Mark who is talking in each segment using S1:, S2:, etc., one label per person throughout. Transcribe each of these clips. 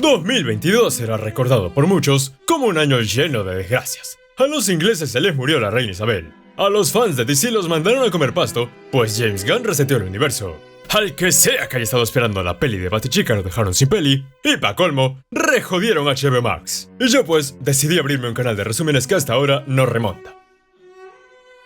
S1: 2022 será recordado por muchos como un año lleno de desgracias. A los ingleses se les murió la reina Isabel. A los fans de DC los mandaron a comer pasto, pues James Gunn reseteó el universo. Al que sea que haya estado esperando la peli de Batichica lo dejaron sin peli, y pa' colmo, rejodieron HBO Max. Y yo pues, decidí abrirme un canal de resúmenes que hasta ahora no remonta.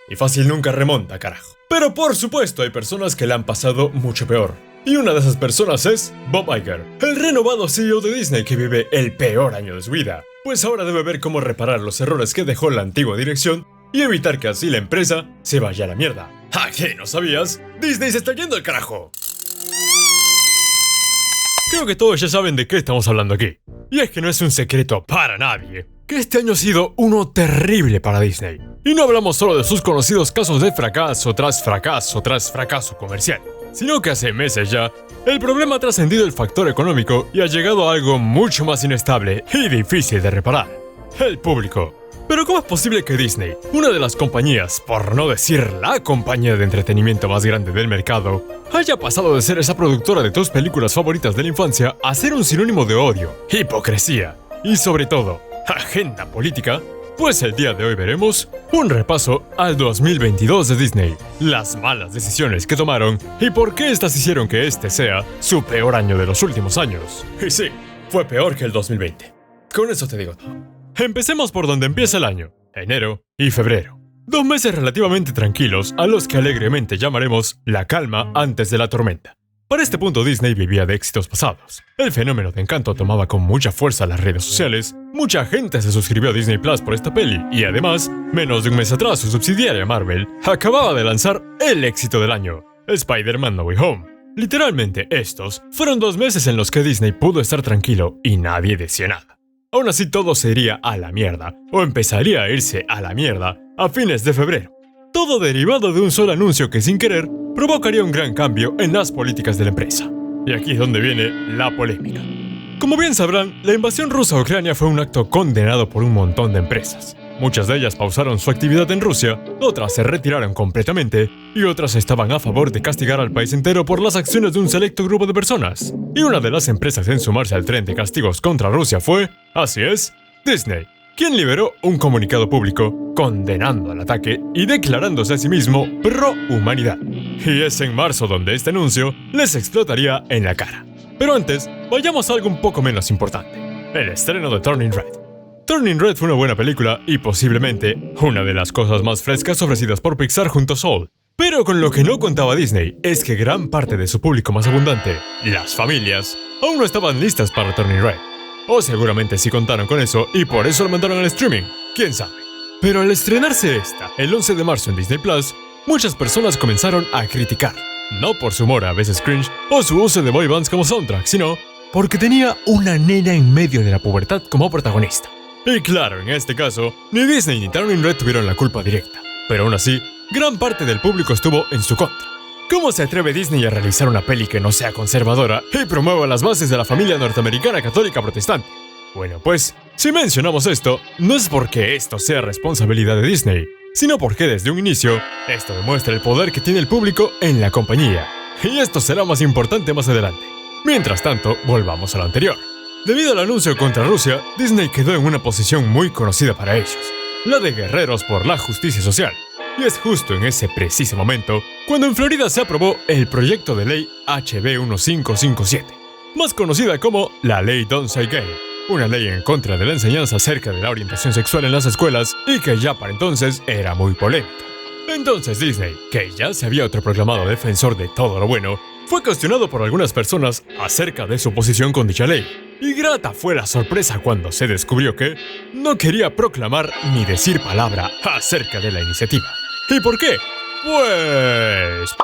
S1: Y fácil nunca remonta, carajo. Pero por supuesto hay personas que la han pasado mucho peor. Y una de esas personas es Bob Iger, el renovado CEO de Disney que vive el peor año de su vida. Pues ahora debe ver cómo reparar los errores que dejó la antigua dirección y evitar que así la empresa se vaya a la mierda. ¿A qué no sabías? Disney se está yendo al carajo. Creo que todos ya saben de qué estamos hablando aquí. Y es que no es un secreto para nadie que este año ha sido uno terrible para Disney. Y no hablamos solo de sus conocidos casos de fracaso tras fracaso comercial, sino que hace meses ya, el problema ha trascendido el factor económico y ha llegado a algo mucho más inestable y difícil de reparar: el público. Pero ¿cómo es posible que Disney, una de las compañías, por no decir la compañía de entretenimiento más grande del mercado, haya pasado de ser esa productora de tus películas favoritas de la infancia a ser un sinónimo de odio, hipocresía y sobre todo, agenda política? Pues el día de hoy veremos un repaso al 2022 de Disney, las malas decisiones que tomaron y por qué estas hicieron que este sea su peor año de los últimos años. Y sí, fue peor que el 2020. Con eso te digo todo. Empecemos por donde empieza el año, enero y febrero. 2 meses relativamente tranquilos a los que alegremente llamaremos la calma antes de la tormenta. Para este punto Disney vivía de éxitos pasados. El fenómeno de Encanto tomaba con mucha fuerza las redes sociales, mucha gente se suscribió a Disney Plus por esta peli y además, menos de un mes atrás su subsidiaria Marvel acababa de lanzar el éxito del año, Spider-Man No Way Home. Literalmente estos fueron 2 meses en los que Disney pudo estar tranquilo y nadie decía nada. Aún así todo se iría a la mierda, o empezaría a irse a la mierda, a fines de febrero. Todo derivado de un solo anuncio que sin querer provocaría un gran cambio en las políticas de la empresa. Y aquí es donde viene la polémica. Como bien sabrán, la invasión rusa a Ucrania fue un acto condenado por un montón de empresas. Muchas de ellas pausaron su actividad en Rusia, otras se retiraron completamente y otras estaban a favor de castigar al país entero por las acciones de un selecto grupo de personas. Y una de las empresas en sumarse al tren de castigos contra Rusia fue, así es, Disney, quien liberó un comunicado público condenando el ataque y declarándose a sí mismo pro-humanidad. Y es en marzo donde este anuncio les explotaría en la cara. Pero antes, vayamos a algo un poco menos importante: el estreno de Turning Red. Turning Red fue una buena película y posiblemente una de las cosas más frescas ofrecidas por Pixar junto a Soul. Pero con lo que no contaba Disney es que gran parte de su público más abundante, las familias, aún no estaban listas para Turning Red. O seguramente sí contaron con eso y por eso lo mandaron al streaming, quién sabe. Pero al estrenarse esta, el 11 de marzo en Disney Plus, muchas personas comenzaron a criticar. No por su humor a veces cringe o su uso de boy bands como soundtrack, sino porque tenía una nena en medio de la pubertad como protagonista. Y claro, en este caso, ni Disney ni Turning Red tuvieron la culpa directa. Pero aún así, gran parte del público estuvo en su contra. ¿Cómo se atreve Disney a realizar una peli que no sea conservadora y promueva las bases de la familia norteamericana católica protestante? Bueno, pues, si mencionamos esto, no es porque esto sea responsabilidad de Disney, sino porque desde un inicio, esto demuestra el poder que tiene el público en la compañía. Y esto será más importante más adelante. Mientras tanto, volvamos a lo anterior. Debido al anuncio contra Rusia, Disney quedó en una posición muy conocida para ellos, la de guerreros por la justicia social. Y es justo en ese preciso momento cuando en Florida se aprobó el proyecto de ley HB 1557, más conocida como la Ley Don't Say Gay, una ley en contra de la enseñanza acerca de la orientación sexual en las escuelas y que ya para entonces era muy polémica. Entonces Disney, que ya se había autoproclamado defensor de todo lo bueno, fue cuestionado por algunas personas acerca de su posición con dicha ley. Y grata fue la sorpresa cuando se descubrió que no quería proclamar ni decir palabra acerca de la iniciativa. ¿Y por qué? Pues...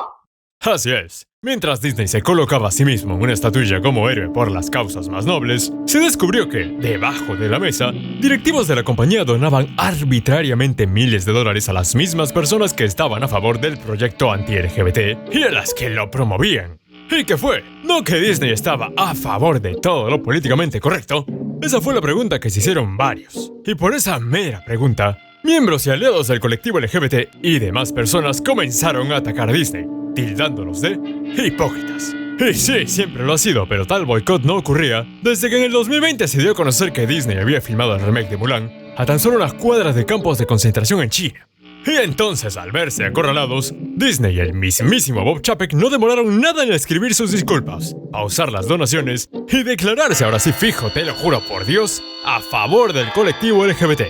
S1: así es. Mientras Disney se colocaba a sí mismo en una estatuilla como héroe por las causas más nobles, se descubrió que, debajo de la mesa, directivos de la compañía donaban arbitrariamente miles de dólares a las mismas personas que estaban a favor del proyecto anti-LGBT y a las que lo promovían. ¿Y qué fue? ¿No que Disney estaba a favor de todo lo políticamente correcto? Esa fue la pregunta que se hicieron varios. Y por esa mera pregunta, miembros y aliados del colectivo LGBT y demás personas comenzaron a atacar a Disney, tildándolos de hipócritas. Y sí, siempre lo ha sido, pero tal boicot no ocurría desde que en el 2020 se dio a conocer que Disney había filmado el remake de Mulan a tan solo unas cuadras de campos de concentración en China. Y entonces, al verse acorralados, Disney y el mismísimo Bob Chapek no demoraron nada en escribir sus disculpas, pausar las donaciones y declararse ahora sí fijo, te lo juro por Dios, a favor del colectivo LGBT.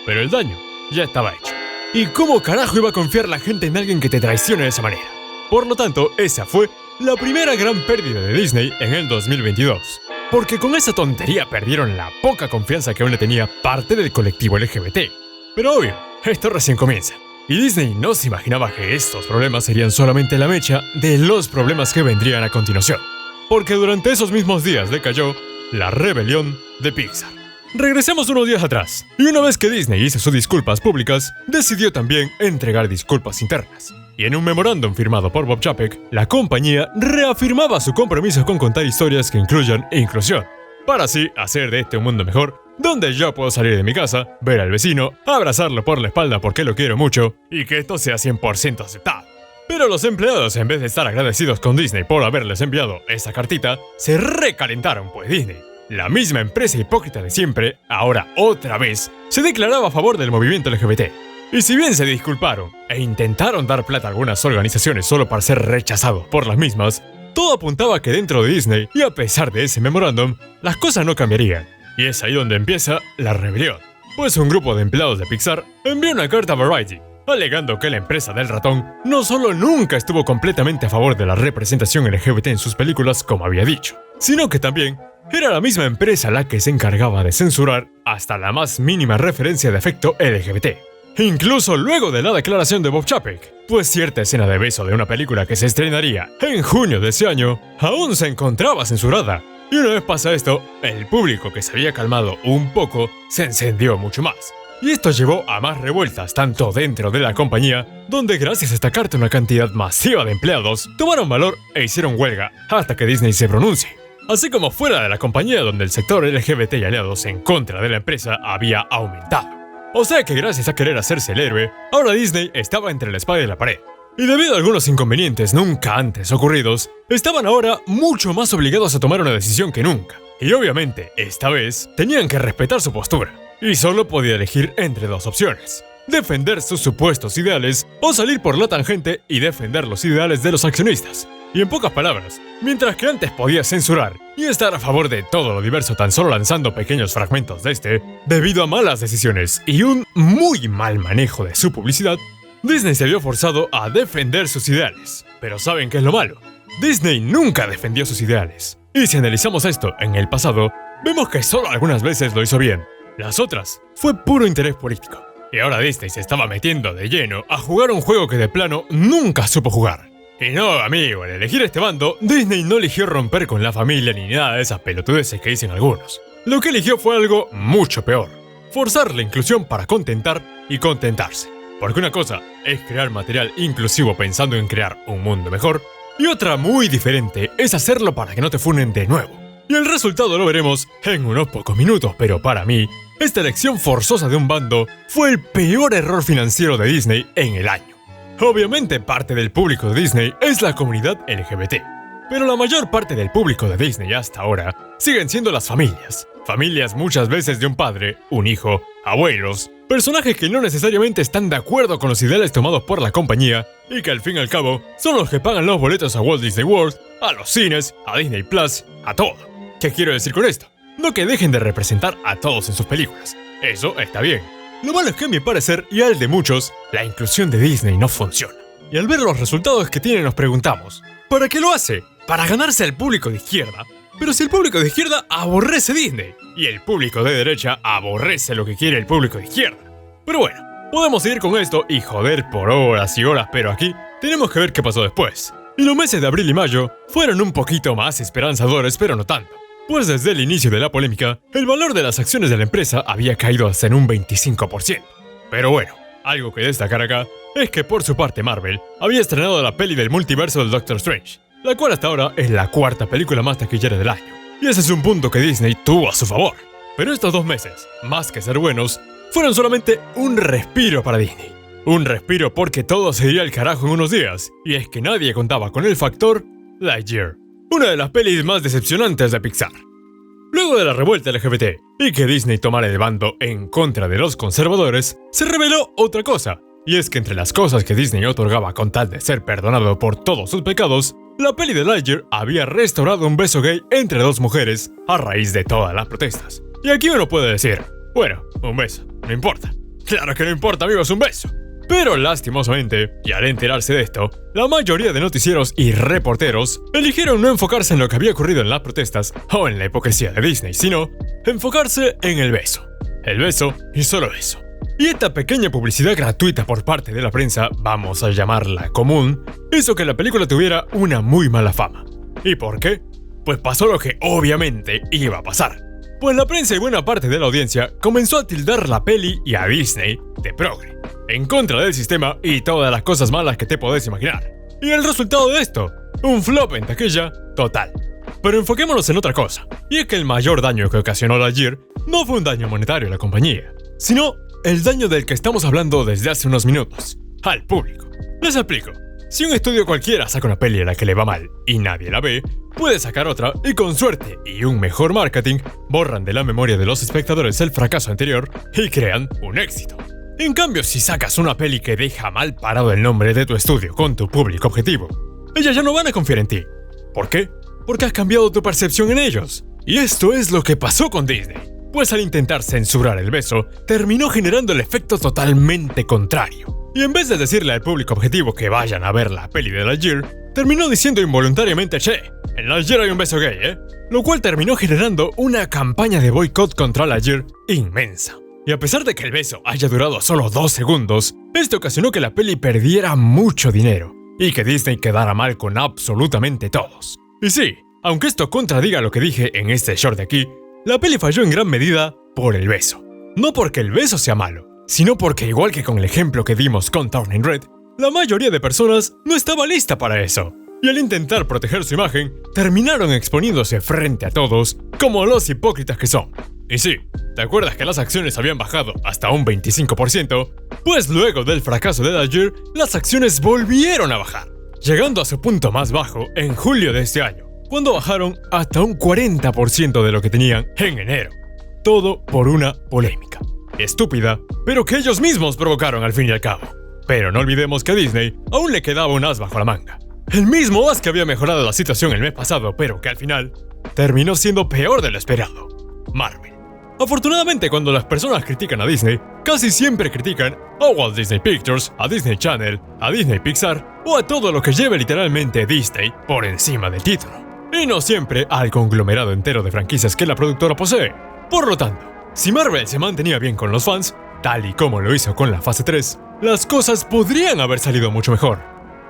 S1: Pero el daño ya estaba hecho. ¿Y cómo carajo iba a confiar la gente en alguien que te traicione de esa manera? Por lo tanto, esa fue la primera gran pérdida de Disney en el 2022. Porque con esa tontería perdieron la poca confianza que aún le tenía parte del colectivo LGBT. Pero obvio, esto recién comienza. Y Disney no se imaginaba que estos problemas serían solamente la mecha de los problemas que vendrían a continuación. Porque durante esos mismos días decayó la rebelión de Pixar. Regresemos unos días atrás, y una vez que Disney hizo sus disculpas públicas, decidió también entregar disculpas internas. Y en un memorándum firmado por Bob Chapek, la compañía reafirmaba su compromiso con contar historias que incluyan inclusión, para así hacer de este un mundo mejor, donde yo puedo salir de mi casa, ver al vecino, abrazarlo por la espalda porque lo quiero mucho, y que esto sea 100% aceptado. Pero los empleados, en vez de estar agradecidos con Disney por haberles enviado esa cartita, se recalentaron, pues Disney, la misma empresa hipócrita de siempre, ahora otra vez, se declaraba a favor del movimiento LGBT. Y si bien se disculparon e intentaron dar plata a algunas organizaciones solo para ser rechazados por las mismas, todo apuntaba que dentro de Disney, y a pesar de ese memorándum, las cosas no cambiarían. Y es ahí donde empieza la rebelión. Pues un grupo de empleados de Pixar envió una carta a Variety, alegando que la empresa del ratón no solo nunca estuvo completamente a favor de la representación LGBT en sus películas como había dicho, sino que también era la misma empresa la que se encargaba de censurar hasta la más mínima referencia de afecto LGBT. Incluso luego de la declaración de Bob Chapek, pues cierta escena de beso de una película que se estrenaría en junio de ese año aún se encontraba censurada. Y una vez pasa esto, el público que se había calmado un poco se encendió mucho más. Y esto llevó a más revueltas tanto dentro de la compañía, donde gracias a esta carta una cantidad masiva de empleados tomaron valor e hicieron huelga hasta que Disney se pronuncie. Así como fuera de la compañía donde el sector LGBT y aliados en contra de la empresa había aumentado. O sea que gracias a querer hacerse el héroe, ahora Disney estaba entre la espada y la pared. Y debido a algunos inconvenientes nunca antes ocurridos, estaban ahora mucho más obligados a tomar una decisión que nunca. Y obviamente, esta vez, tenían que respetar su postura. Y solo podía elegir entre dos opciones: defender sus supuestos ideales o salir por la tangente y defender los ideales de los accionistas. Y en pocas palabras, mientras que antes podía censurar y estar a favor de todo lo diverso tan solo lanzando pequeños fragmentos de este, debido a malas decisiones y un muy mal manejo de su publicidad, Disney se vio forzado a defender sus ideales. Pero ¿saben qué es lo malo? Disney nunca defendió sus ideales. Y si analizamos esto en el pasado, vemos que solo algunas veces lo hizo bien. Las otras fue puro interés político. Y ahora Disney se estaba metiendo de lleno a jugar un juego que de plano nunca supo jugar. Y no, amigo, al elegir este bando, Disney no eligió romper con la familia ni nada de esas pelotudeces que dicen algunos. Lo que eligió fue algo mucho peor: forzar la inclusión para contentar y contentarse. Porque una cosa es crear material inclusivo pensando en crear un mundo mejor, y otra muy diferente es hacerlo para que no te funen de nuevo. Y el resultado lo veremos en unos pocos minutos, pero para mí, esta elección forzosa de un bando fue el peor error financiero de Disney en el año. Obviamente parte del público de Disney es la comunidad LGBT, pero la mayor parte del público de Disney hasta ahora siguen siendo las familias. Familias muchas veces de un padre, un hijo, abuelos, personajes que no necesariamente están de acuerdo con los ideales tomados por la compañía y que al fin y al cabo son los que pagan los boletos a Walt Disney World, a los cines, a Disney Plus, a todo. ¿Qué quiero decir con esto? No que dejen de representar a todos en sus películas. Eso está bien. Lo malo es que a mi parecer, y al de muchos, la inclusión de Disney no funciona. Y al ver los resultados que tiene nos preguntamos, ¿para qué lo hace? ¿Para ganarse al público de izquierda? Pero si el público de izquierda aborrece Disney, y el público de derecha aborrece lo que quiere el público de izquierda. Pero bueno, podemos seguir con esto y joder por horas y horas, pero aquí tenemos que ver qué pasó después. Y los meses de abril y mayo fueron un poquito más esperanzadores, pero no tanto. Pues desde el inicio de la polémica, el valor de las acciones de la empresa había caído hasta en un 25%. Pero bueno, algo que destacar acá es que por su parte Marvel había estrenado la peli del multiverso del Doctor Strange, la cual hasta ahora es la cuarta película más taquillera del año. Y ese es un punto que Disney tuvo a su favor. Pero estos 2 meses, más que ser buenos, fueron solamente un respiro para Disney. Un respiro porque todo se iría al carajo en unos días, y es que nadie contaba con el factor Lightyear. una de las pelis más decepcionantes de Pixar. Luego de la revuelta LGBT y que Disney tomara el bando en contra de los conservadores, se reveló otra cosa. Y es que entre las cosas que Disney otorgaba con tal de ser perdonado por todos sus pecados, la peli de Lightyear había restaurado un beso gay entre dos mujeres a raíz de todas las protestas. Y aquí uno puede decir, bueno, un beso, no importa. Claro que no importa, amigos, un beso. Pero lastimosamente, y al enterarse de esto, la mayoría de noticieros y reporteros eligieron no enfocarse en lo que había ocurrido en las protestas o en la hipocresía de Disney, sino enfocarse en el beso. El beso y solo eso. Y esta pequeña publicidad gratuita por parte de la prensa, vamos a llamarla común, hizo que la película tuviera una muy mala fama. ¿Y por qué? Pues pasó lo que obviamente iba a pasar. Pues la prensa y buena parte de la audiencia comenzó a tildar la peli y a Disney de progre, en contra del sistema y todas las cosas malas que te podés imaginar. Y el resultado de esto, un flop en taquilla total. Pero enfoquémonos en otra cosa, y es que el mayor daño que ocasionó Lightyear no fue un daño monetario a la compañía, sino el daño del que estamos hablando desde hace unos minutos, al público. Les explico. Si un estudio cualquiera saca una peli a la que le va mal y nadie la ve, puede sacar otra y con suerte y un mejor marketing, borran de la memoria de los espectadores el fracaso anterior y crean un éxito. En cambio, si sacas una peli que deja mal parado el nombre de tu estudio con tu público objetivo, ellos ya no van a confiar en ti. ¿Por qué? Porque has cambiado tu percepción en ellos. Y esto es lo que pasó con Disney. Pues al intentar censurar el beso, terminó generando el efecto totalmente contrario. Y en vez de decirle al público objetivo que vayan a ver la peli de Lightyear, terminó diciendo involuntariamente, che, en Lightyear hay un beso gay, ¿eh? Lo cual terminó generando una campaña de boicot contra Lightyear inmensa. Y a pesar de que el beso haya durado solo 2 segundos, esto ocasionó que la peli perdiera mucho dinero y que Disney quedara mal con absolutamente todos. Y sí, aunque esto contradiga lo que dije en este short de aquí, la peli falló en gran medida por el beso. No porque el beso sea malo, sino porque igual que con el ejemplo que dimos con Turning Red, la mayoría de personas no estaba lista para eso. Y al intentar proteger su imagen, terminaron exponiéndose frente a todos como los hipócritas que son. Y sí, ¿te acuerdas que las acciones habían bajado hasta un 25%? Pues luego del fracaso de Lightyear, las acciones volvieron a bajar, llegando a su punto más bajo en julio de este año, cuando bajaron hasta un 40% de lo que tenían en enero. Todo por una polémica estúpida, pero que ellos mismos provocaron al fin y al cabo. Pero no olvidemos que a Disney aún le quedaba un as bajo la manga. El mismo as que había mejorado la situación el mes pasado, pero que al final terminó siendo peor de lo esperado: Marvel. Afortunadamente, cuando las personas critican a Disney, casi siempre critican a Walt Disney Pictures, a Disney Channel, a Disney Pixar o a todo lo que lleve literalmente Disney por encima del título. Y no siempre al conglomerado entero de franquicias que la productora posee. Por lo tanto, si Marvel se mantenía bien con los fans, tal y como lo hizo con la fase 3, las cosas podrían haber salido mucho mejor.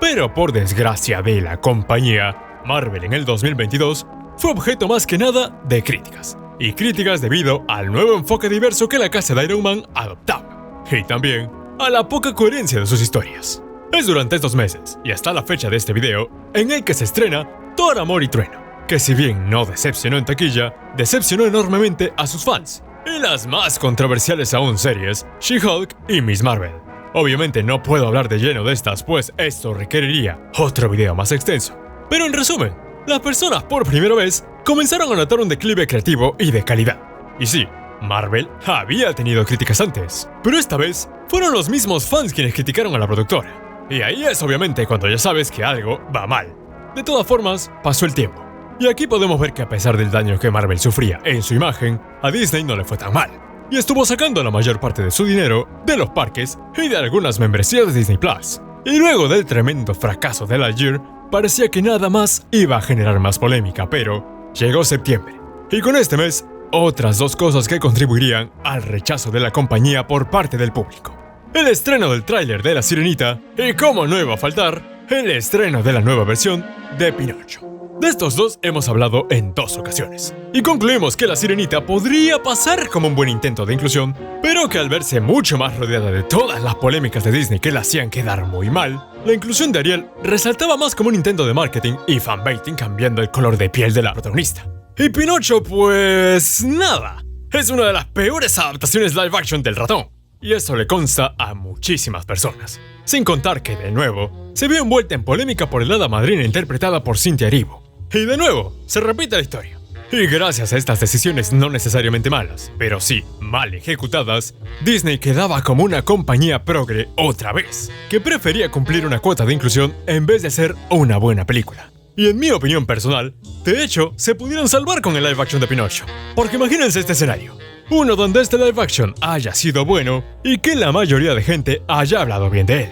S1: Pero por desgracia de la compañía, Marvel en el 2022 fue objeto más que nada de críticas. Y críticas debido al nuevo enfoque diverso que la casa de Iron Man adoptaba. Y también a la poca coherencia de sus historias. Es durante estos meses, y hasta la fecha de este video, en el que se estrena Thor, Amor y Trueno, que si bien no decepcionó en taquilla, decepcionó enormemente a sus fans. Y las más controversiales aún series, She-Hulk y Miss Marvel. Obviamente no puedo hablar de lleno de estas, pues esto requeriría otro video más extenso. Pero en resumen, las personas por primera vez comenzaron a notar un declive creativo y de calidad. Y sí, Marvel había tenido críticas antes, pero esta vez fueron los mismos fans quienes criticaron a la productora. Y ahí es obviamente cuando ya sabes que algo va mal. De todas formas, pasó el tiempo. Y aquí podemos ver que a pesar del daño que Marvel sufría en su imagen, a Disney no le fue tan mal. Y estuvo sacando la mayor parte de su dinero de los parques y de algunas membresías de Disney Plus. Y luego del tremendo fracaso de Lightyear, parecía que nada más iba a generar más polémica, pero llegó septiembre. Y con este mes, otras 2 cosas que contribuirían al rechazo de la compañía por parte del público. El estreno del tráiler de La Sirenita y, como no iba a faltar, el estreno de la nueva versión de Pinocho. De estos 2 hemos hablado en 2 ocasiones. Y concluimos que La Sirenita podría pasar como un buen intento de inclusión, pero que al verse mucho más rodeada de todas las polémicas de Disney que la hacían quedar muy mal, la inclusión de Ariel resaltaba más como un intento de marketing y fanbaiting cambiando el color de piel de la protagonista. Y Pinocho, pues nada. Es una de las peores adaptaciones live action del ratón. Y eso le consta a muchísimas personas. Sin contar que, de nuevo, se vio envuelta en polémica por el hada madrina interpretada por Cynthia Erivo. Y de nuevo, se repite la historia. Y gracias a estas decisiones no necesariamente malas, pero sí mal ejecutadas, Disney quedaba como una compañía progre otra vez, que prefería cumplir una cuota de inclusión en vez de hacer una buena película. Y en mi opinión personal, de hecho, se pudieron salvar con el live action de Pinocho. Porque imagínense este escenario. Uno donde este live action haya sido bueno y que la mayoría de gente haya hablado bien de él.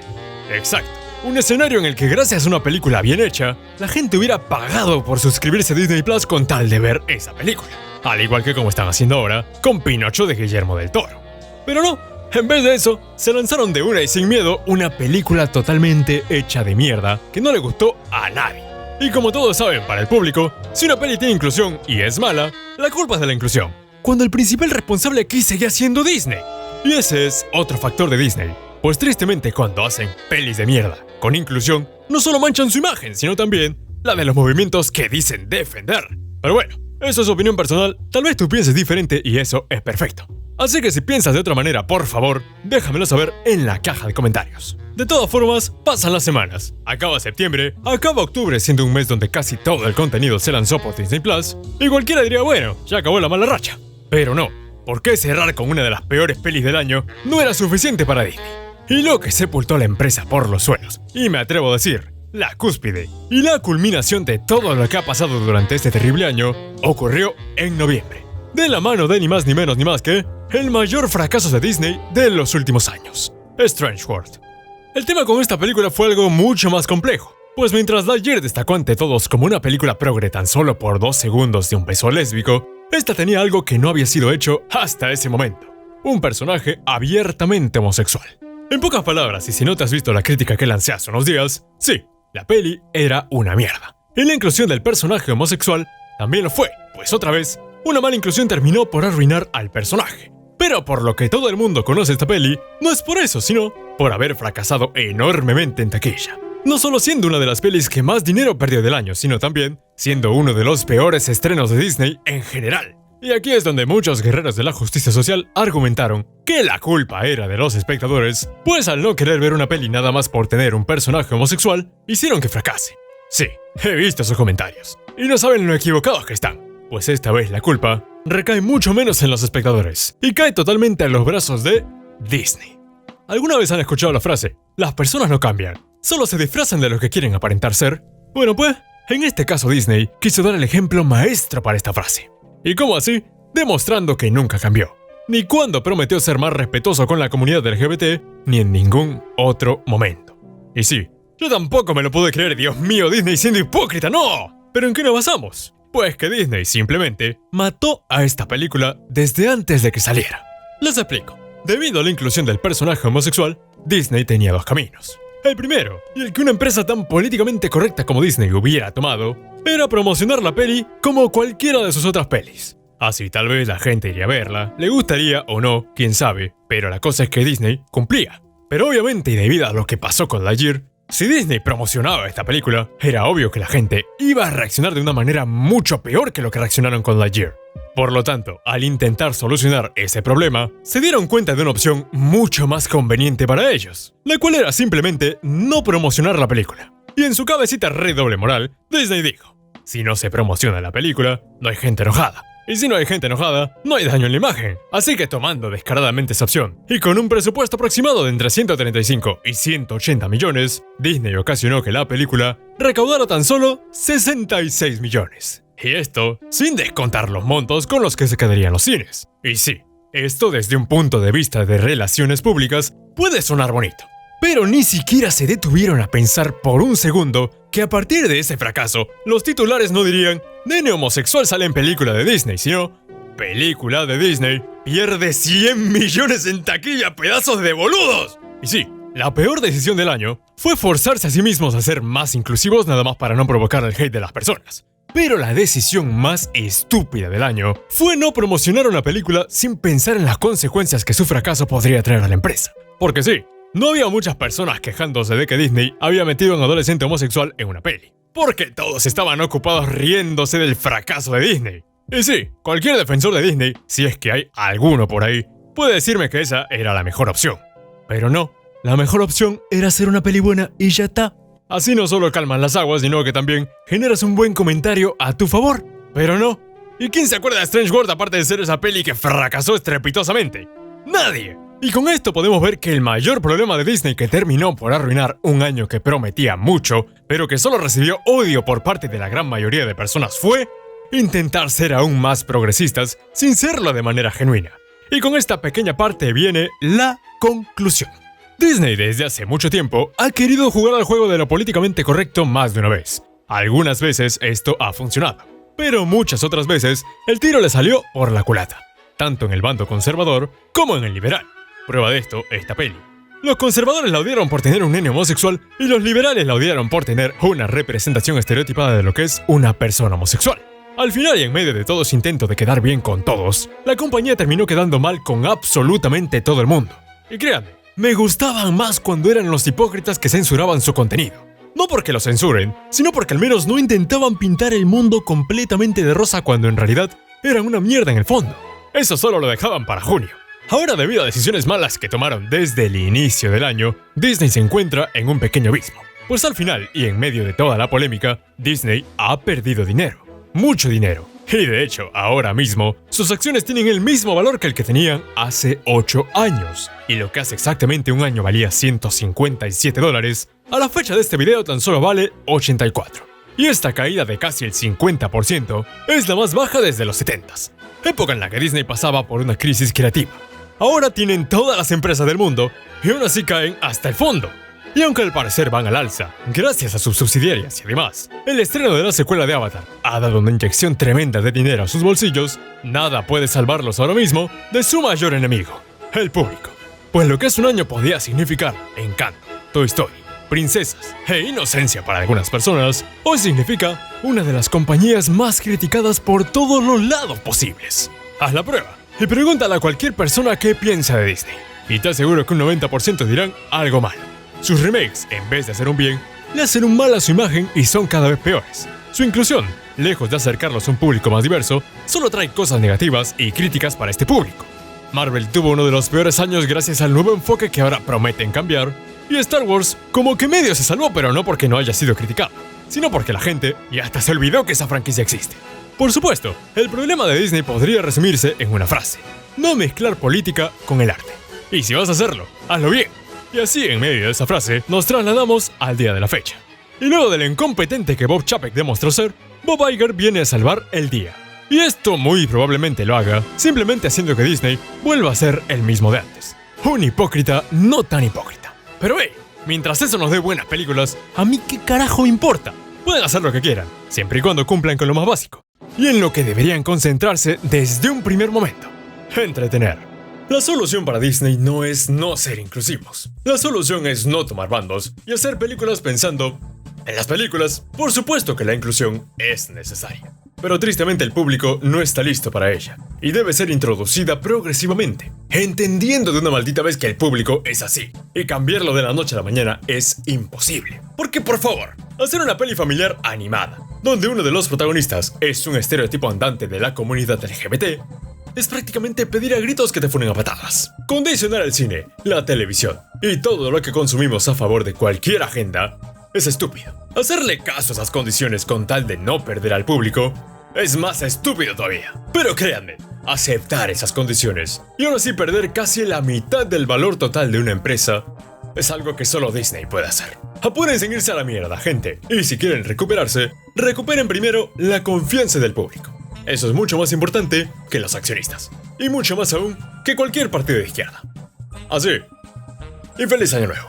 S1: Exacto. Un escenario en el que gracias a una película bien hecha, la gente hubiera pagado por suscribirse a Disney Plus con tal de ver esa película. Al igual que como están haciendo ahora con Pinocho de Guillermo del Toro. Pero no, en vez de eso, se lanzaron de una y sin miedo una película totalmente hecha de mierda que no le gustó a nadie. Y como todos saben para el público, si una peli tiene inclusión y es mala, la culpa es de la inclusión. Cuando el principal responsable aquí seguía siendo Disney. Y ese es otro factor de Disney. Pues tristemente cuando hacen pelis de mierda con inclusión, no solo manchan su imagen, sino también la de los movimientos que dicen defender. Pero bueno, eso es opinión personal, tal vez tú pienses diferente y eso es perfecto. Así que si piensas de otra manera, por favor, déjamelo saber en la caja de comentarios. De todas formas, pasan las semanas. Acaba septiembre, acaba octubre siendo un mes donde casi todo el contenido se lanzó por Disney Plus, y cualquiera diría, bueno, ya acabó la mala racha. Pero no, porque cerrar con una de las peores pelis del año no era suficiente para Disney. Y lo que sepultó a la empresa por los suelos, y me atrevo a decir, la cúspide y la culminación de todo lo que ha pasado durante este terrible año, ocurrió en noviembre, de la mano de ni más ni menos ni más que el mayor fracaso de Disney de los últimos años, Strange World. El tema con esta película fue algo mucho más complejo, pues mientras Lightyear destacó ante todos como una película progre tan solo por 2 segundos de un beso lésbico, esta tenía algo que no había sido hecho hasta ese momento, un personaje abiertamente homosexual. En pocas palabras, y si no te has visto la crítica que lancé hace unos días, sí, la peli era una mierda. Y la inclusión del personaje homosexual también lo fue, pues otra vez, una mala inclusión terminó por arruinar al personaje. Pero por lo que todo el mundo conoce esta peli, no es por eso, sino por haber fracasado enormemente en taquilla. No solo siendo una de las pelis que más dinero perdió del año, sino también siendo uno de los peores estrenos de Disney en general. Y aquí es donde muchos guerreros de la justicia social argumentaron que la culpa era de los espectadores, pues al no querer ver una peli nada más por tener un personaje homosexual, hicieron que fracase. Sí, he visto sus comentarios, y no saben lo equivocados que están, pues esta vez la culpa recae mucho menos en los espectadores, y cae totalmente a los brazos de Disney. ¿Alguna vez han escuchado la frase, las personas no cambian, solo se disfrazan de lo que quieren aparentar ser? Bueno pues, en este caso Disney quiso dar el ejemplo maestro para esta frase. ¿Y cómo así? Demostrando que nunca cambió. Ni cuando prometió ser más respetuoso con la comunidad LGBT, ni en ningún otro momento. Y sí, yo tampoco me lo pude creer, Dios mío, Disney siendo hipócrita, ¡no! ¿Pero en qué nos basamos? Pues que Disney simplemente mató a esta película desde antes de que saliera. Les explico. Debido a la inclusión del personaje homosexual, Disney tenía 2 caminos. El primero, y el que una empresa tan políticamente correcta como Disney hubiera tomado, era promocionar la peli como cualquiera de sus otras pelis. Así tal vez la gente iría a verla, le gustaría o no, quién sabe, pero la cosa es que Disney cumplía. Pero obviamente y debido a lo que pasó con Lightyear, si Disney promocionaba esta película, era obvio que la gente iba a reaccionar de una manera mucho peor que lo que reaccionaron con Lightyear. Por lo tanto, al intentar solucionar ese problema, se dieron cuenta de una opción mucho más conveniente para ellos, la cual era simplemente no promocionar la película. Y en su cabecita re doble moral, Disney dijo, si no se promociona la película, no hay gente enojada. Y si no hay gente enojada, no hay daño en la imagen. Así que tomando descaradamente esa opción, y con un presupuesto aproximado de entre 135 y 180 millones, Disney ocasionó que la película recaudara tan solo 66 millones. Y esto sin descontar los montos con los que se quedarían los cines. Y sí, esto desde un punto de vista de relaciones públicas puede sonar bonito. Pero ni siquiera se detuvieron a pensar por un segundo que a partir de ese fracaso, los titulares no dirían nene homosexual sale en película de Disney, sino película de Disney pierde 100 millones en taquilla, pedazos de boludos. Y sí, la peor decisión del año fue forzarse a sí mismos a ser más inclusivos nada más para no provocar el hate de las personas. Pero la decisión más estúpida del año fue no promocionar una película sin pensar en las consecuencias que su fracaso podría traer a la empresa. Porque sí, no había muchas personas quejándose de que Disney había metido a un adolescente homosexual en una peli, porque todos estaban ocupados riéndose del fracaso de Disney. Y sí, cualquier defensor de Disney, si es que hay alguno por ahí, puede decirme que esa era la mejor opción. Pero no, la mejor opción era hacer una peli buena y ya está. Así no solo calman las aguas, sino que también generas un buen comentario a tu favor. Pero no. ¿Y quién se acuerda de Strange World aparte de ser esa peli que fracasó estrepitosamente? ¡Nadie! Y con esto podemos ver que el mayor problema de Disney que terminó por arruinar un año que prometía mucho, pero que solo recibió odio por parte de la gran mayoría de personas fue intentar ser aún más progresistas sin serlo de manera genuina. Y con esta pequeña parte viene la conclusión. Disney desde hace mucho tiempo ha querido jugar al juego de lo políticamente correcto más de una vez. Algunas veces esto ha funcionado, pero muchas otras veces el tiro le salió por la culata, tanto en el bando conservador como en el liberal. Prueba de esto, esta peli. Los conservadores la odiaron por tener un nene homosexual y los liberales la odiaron por tener una representación estereotipada de lo que es una persona homosexual. Al final y en medio de todo ese intento de quedar bien con todos, la compañía terminó quedando mal con absolutamente todo el mundo. Y créanme, me gustaban más cuando eran los hipócritas que censuraban su contenido. No porque lo censuren, sino porque al menos no intentaban pintar el mundo completamente de rosa cuando en realidad eran una mierda en el fondo. Eso solo lo dejaban para junio. Ahora, debido a decisiones malas que tomaron desde el inicio del año, Disney se encuentra en un pequeño abismo. Pues al final, y en medio de toda la polémica, Disney ha perdido dinero. Mucho dinero. Y de hecho, ahora mismo, sus acciones tienen el mismo valor que el que tenían hace 8 años. Y lo que hace exactamente un año valía $157, a la fecha de este video tan solo vale 84. Y esta caída de casi el 50% es la más baja desde los 70s, época en la que Disney pasaba por una crisis creativa. Ahora tienen todas las empresas del mundo y aún así caen hasta el fondo. Y aunque al parecer van al alza, gracias a sus subsidiarias y además, el estreno de la secuela de Avatar ha dado una inyección tremenda de dinero a sus bolsillos, nada puede salvarlos ahora mismo de su mayor enemigo, el público. Pues lo que hace un año podía significar encanto, Toy Story, princesas e inocencia para algunas personas, hoy significa una de las compañías más criticadas por todos los lados posibles. Haz la prueba y pregúntale a cualquier persona qué piensa de Disney, y te aseguro que un 90% dirán algo malo. Sus remakes, en vez de hacer un bien, le hacen un mal a su imagen y son cada vez peores. Su inclusión, lejos de acercarlos a un público más diverso, solo trae cosas negativas y críticas para este público. Marvel tuvo uno de los peores años gracias al nuevo enfoque que ahora prometen cambiar, y Star Wars como que medio se salvó, pero no porque no haya sido criticado, sino porque la gente ya hasta se olvidó que esa franquicia existe. Por supuesto, el problema de Disney podría resumirse en una frase: no mezclar política con el arte. Y si vas a hacerlo, hazlo bien. Y así, en medio de esa frase, nos trasladamos al día de la fecha. Y luego del incompetente que Bob Chapek demostró ser, Bob Iger viene a salvar el día. Y esto muy probablemente lo haga simplemente haciendo que Disney vuelva a ser el mismo de antes. Un hipócrita no tan hipócrita. Pero mientras eso nos dé buenas películas, ¿a mí qué carajo me importa? Pueden hacer lo que quieran, siempre y cuando cumplan con lo más básico. Y en lo que deberían concentrarse desde un primer momento: entretener. La solución para Disney no es no ser inclusivos. La solución es no tomar bandos y hacer películas pensando en las películas. Por supuesto que la inclusión es necesaria, pero tristemente el público no está listo para ella y debe ser introducida progresivamente, entendiendo de una maldita vez que el público es así, y cambiarlo de la noche a la mañana es imposible. Porque por favor, hacer una peli familiar animada, donde uno de los protagonistas es un estereotipo andante de la comunidad LGBT, es prácticamente pedir a gritos que te funen a patadas. Condicionar el cine, la televisión y todo lo que consumimos a favor de cualquier agenda es estúpido. Hacerle caso a esas condiciones con tal de no perder al público es más estúpido todavía. Pero créanme, aceptar esas condiciones y aún así perder casi la mitad del valor total de una empresa es algo que solo Disney puede hacer. Apúrense en irse a la mierda, gente. Y si quieren recuperarse, recuperen primero la confianza del público. Eso es mucho más importante que los accionistas. Y mucho más aún que cualquier partido de izquierda. Así, y feliz año nuevo.